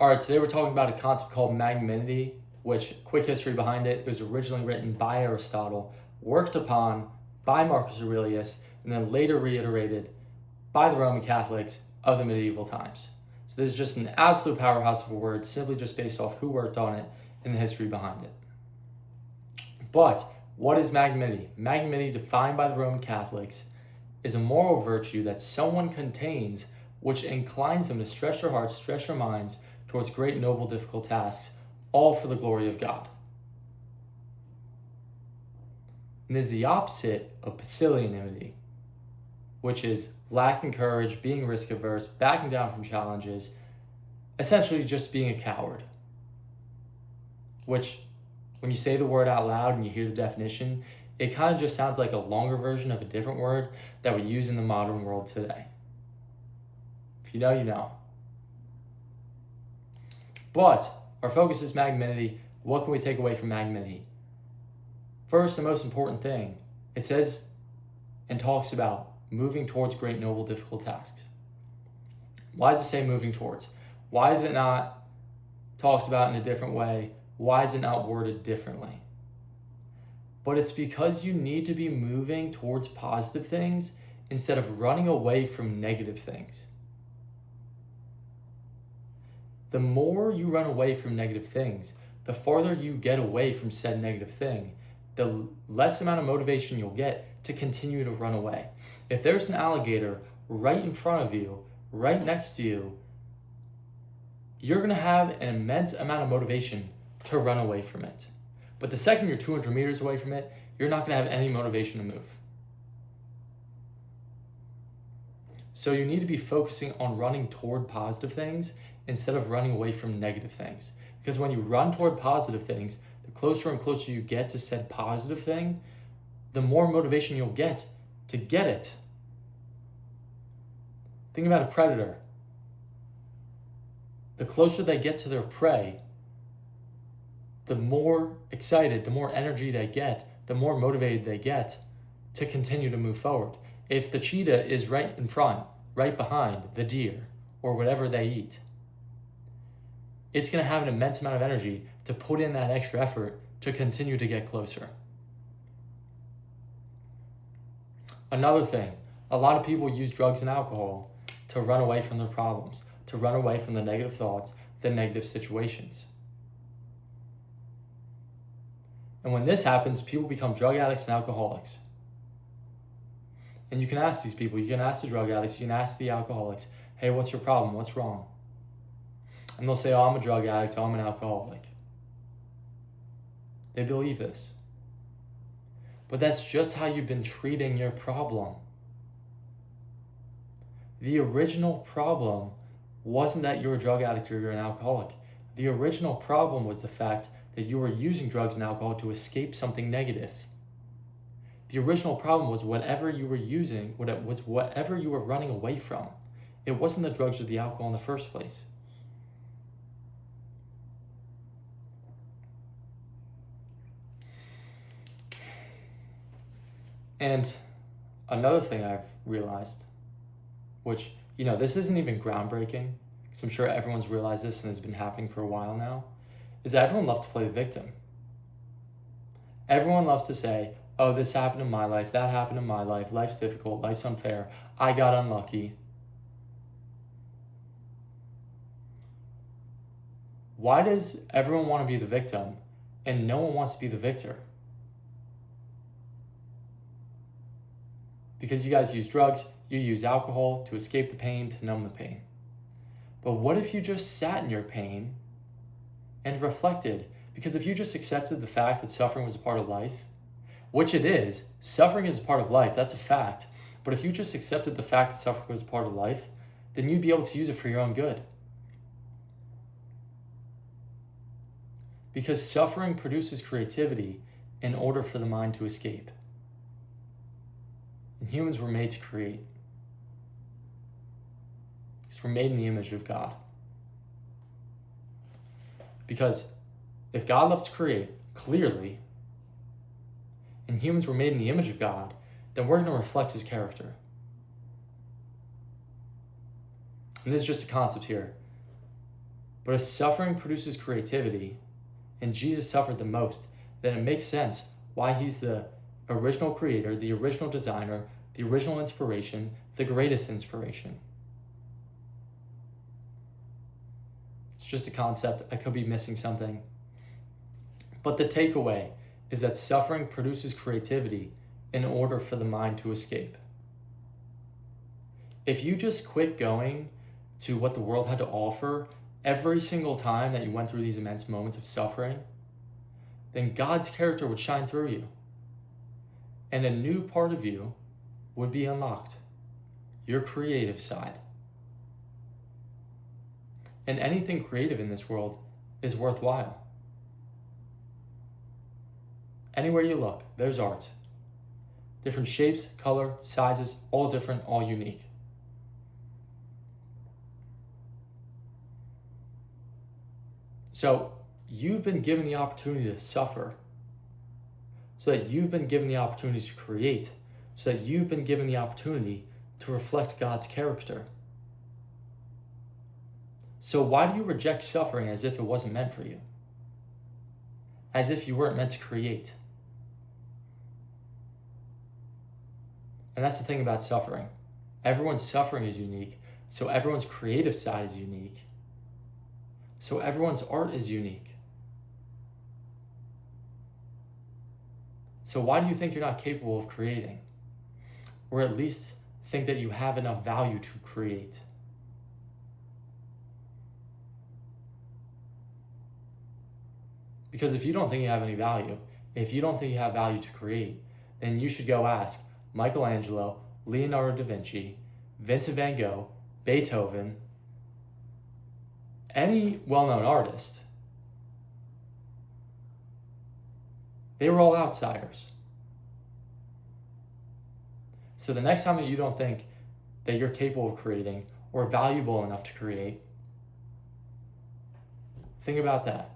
All right, today we're talking about a concept called magnanimity, which, quick history behind it, it was originally written by Aristotle, worked upon by Marcus Aurelius, and then later reiterated by the Roman Catholics of the medieval times. So this is just an absolute powerhouse of a word, simply just based off who worked on it and the history behind it. But what is magnanimity? Magnanimity, defined by the Roman Catholics, is a moral virtue that someone contains which inclines them to stretch their hearts, stretch their minds towards great, noble, difficult tasks, all for the glory of God. And this is the opposite of pusillanimity, which is lacking courage, being risk averse, backing down from challenges, essentially just being a coward. Which, when you say the word out loud and you hear the definition, it kind of just sounds like a longer version of a different word that we use in the modern world today. If you know, you know. But our focus is magnanimity. What can we take away from magnanimity? First, the most important thing, it says and talks about moving towards great, noble, difficult tasks. Why does it say moving towards? Why is it not talked about in a different way? Why is it not worded differently? But it's because you need to be moving towards positive things instead of running away from negative things. The more you run away from negative things, the farther you get away from said negative thing, the less amount of motivation you'll get to continue to run away. If there's an alligator right in front of you, right next to you, you're going to have an immense amount of motivation to run away from it. But the second you're 200 meters away from it, you're not going to have any motivation to move. So you need to be focusing on running toward positive things instead of running away from negative things. Because when you run toward positive things, the closer and closer you get to said positive thing, the more motivation you'll get to get it. Think about a predator. The closer they get to their prey, the more excited, the more energy they get, the more motivated they get to continue to move forward. If the cheetah is right in front, right behind the deer, or whatever they eat, it's going to have an immense amount of energy to put in that extra effort to continue to get closer. Another thing, a lot of people use drugs and alcohol to run away from their problems, to run away from the negative thoughts, the negative situations. And when this happens, people become drug addicts and alcoholics. And you can ask these people, you can ask the drug addicts, you can ask the alcoholics, hey, what's your problem? What's wrong? And they'll say, oh, I'm a drug addict, oh, I'm an alcoholic. They believe this. But that's just how you've been treating your problem. The original problem wasn't that you're a drug addict or you're an alcoholic. The original problem was the fact that you were using drugs and alcohol to escape something negative. The original problem was whatever you were using, whatever you were running away from. It wasn't the drugs or the alcohol in the first place. And another thing I've realized, which, this isn't even groundbreaking, because I'm sure everyone's realized this and has been happening for a while now, is that everyone loves to play the victim. Everyone loves to say, oh, this happened in my life, that happened in my life, life's difficult, life's unfair, I got unlucky. Why does everyone want to be the victim and no one wants to be the victor? Because you guys use drugs, you use alcohol to escape the pain, to numb the pain. But what if you just sat in your pain and reflected? Because if you just accepted the fact that suffering was a part of life, which it is, suffering is a part of life, that's a fact. But if you just accepted the fact that suffering was a part of life, then you'd be able to use it for your own good. Because suffering produces creativity in order for the mind to escape. And humans were made to create. Because we're made in the image of God. Because if God loves to create, clearly, and humans were made in the image of God, then we're going to reflect his character. And this is just a concept here. But if suffering produces creativity, and Jesus suffered the most, then it makes sense why he's the original creator, the original designer, the original inspiration, the greatest inspiration. It's just a concept. I could be missing something. But the takeaway is that suffering produces creativity in order for the mind to escape. If you just quit going to what the world had to offer every single time that you went through these immense moments of suffering, then God's character would shine through you. And a new part of you would be unlocked, your creative side. And anything creative in this world is worthwhile. Anywhere you look, there's art. Different shapes, color, sizes, all different, all unique. So you've been given the opportunity to suffer, so that you've been given the opportunity to create, so that you've been given the opportunity to reflect God's character. So why do you reject suffering as if it wasn't meant for you? As if you weren't meant to create? And that's the thing about suffering. Everyone's suffering is unique, so everyone's creative side is unique. So everyone's art is unique. So why do you think you're not capable of creating? Or at least think that you have enough value to create? Because if you don't think you have any value, if you don't think you have value to create, then you should go ask Michelangelo, Leonardo da Vinci, Vincent van Gogh, Beethoven, any well-known artist. They were all outsiders. So the next time that you don't think that you're capable of creating or valuable enough to create, think about that.